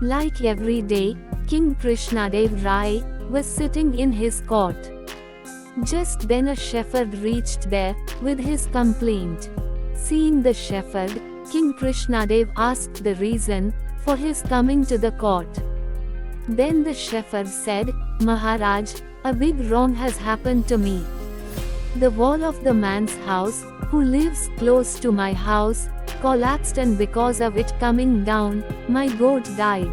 Like every day, King Krishnadev Rai was sitting in his court. Just then a shepherd reached there with his complaint. Seeing the shepherd, King Krishnadev asked the reason for his coming to the court. Then the shepherd said, "Maharaj, a big wrong has happened to me. The wall of the man's house, who lives close to my house, collapsed, and because of it coming down, my goat died.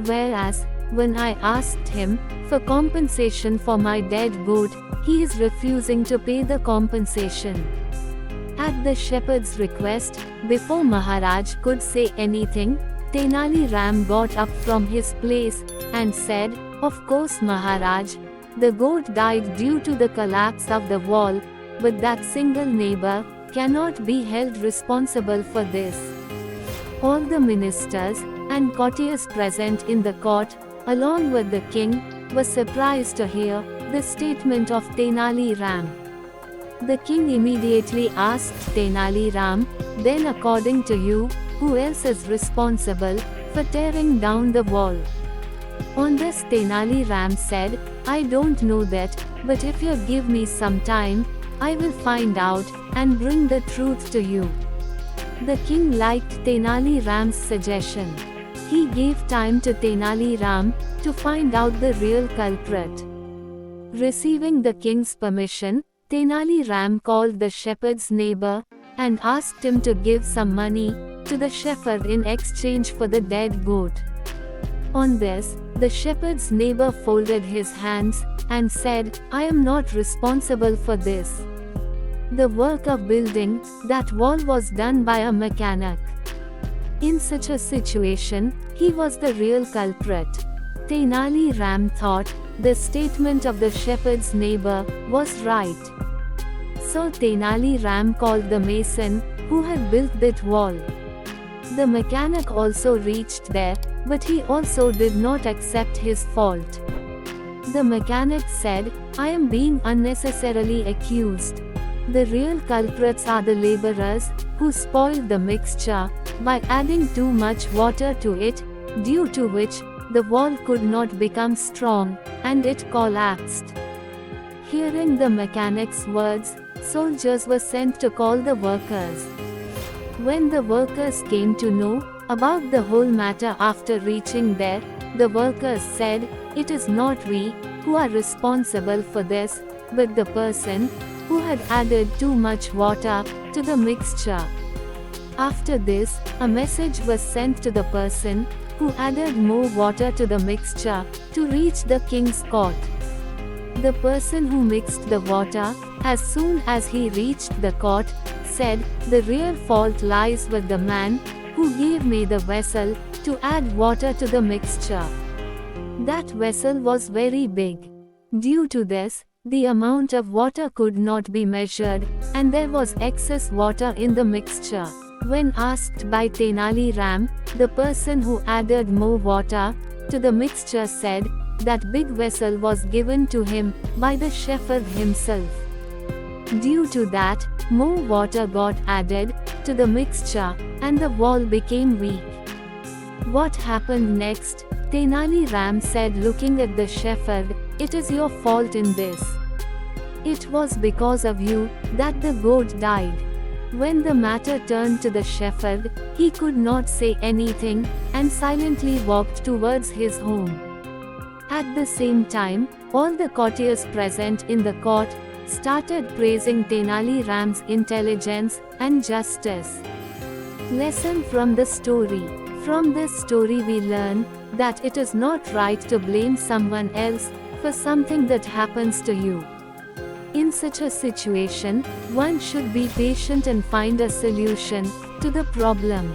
Whereas, when I asked him for compensation for my dead goat, he is refusing to pay the compensation." At the shepherd's request, before Maharaj could say anything, Tenali Ram got up from his place and said, "Of course, Maharaj, the goat died due to the collapse of the wall, but that single neighbor cannot be held responsible for this." All the ministers and courtiers present in the court, along with the king, were surprised to hear the statement of Tenali Ram. The king immediately asked Tenali Ram, "Then according to you, who else is responsible for tearing down the wall?" On this Tenali Ram said, "I don't know that, but if you give me some time, I will find out and bring the truth to you." The king liked Tenali Ram's suggestion. He gave time to Tenali Ram to find out the real culprit. Receiving the king's permission, Tenali Ram called the shepherd's neighbor and asked him to give some money to the shepherd in exchange for the dead goat. On this, the shepherd's neighbor folded his hands and said, "I am not responsible for this. The work of building that wall was done by a mechanic." In such a situation, he was the real culprit. Tenali Ram thought the statement of the shepherd's neighbor was right. So Tenali Ram called the mason who had built that wall. The mechanic also reached there, but he also did not accept his fault. The mechanic said, "I am being unnecessarily accused. The real culprits are the laborers who spoiled the mixture by adding too much water to it, due to which the wall could not become strong, and it collapsed." Hearing the mechanic's words, soldiers were sent to call the workers. When the workers came to know about the whole matter after reaching there, the workers said, "It is not we who are responsible for this, but the person who had added too much water to the mixture." After this, a message was sent to the person who added more water to the mixture to reach the king's court. The person who mixed the water, as soon as he reached the court, said, "The real fault lies with the man who gave me the vessel to add water to the mixture. That vessel was very big. Due to this, the amount of water could not be measured, and there was excess water in the mixture." When asked by Tenali Ram, the person who added more water to the mixture said that big vessel was given to him by the shepherd himself. Due to that, more water got added to the mixture, and the wall became weak. What happened next? Tenali Ram said, looking at the shepherd, "It is your fault in this. It was because of you that the goat died." When the matter turned to the shepherd, he could not say anything, and silently walked towards his home. At the same time, all the courtiers present in the court started praising Tenali Ram's intelligence and justice. Lesson from the story. From this story we learn that it is not right to blame someone else for something that happens to you. In such a situation, one should be patient and find a solution to the problem.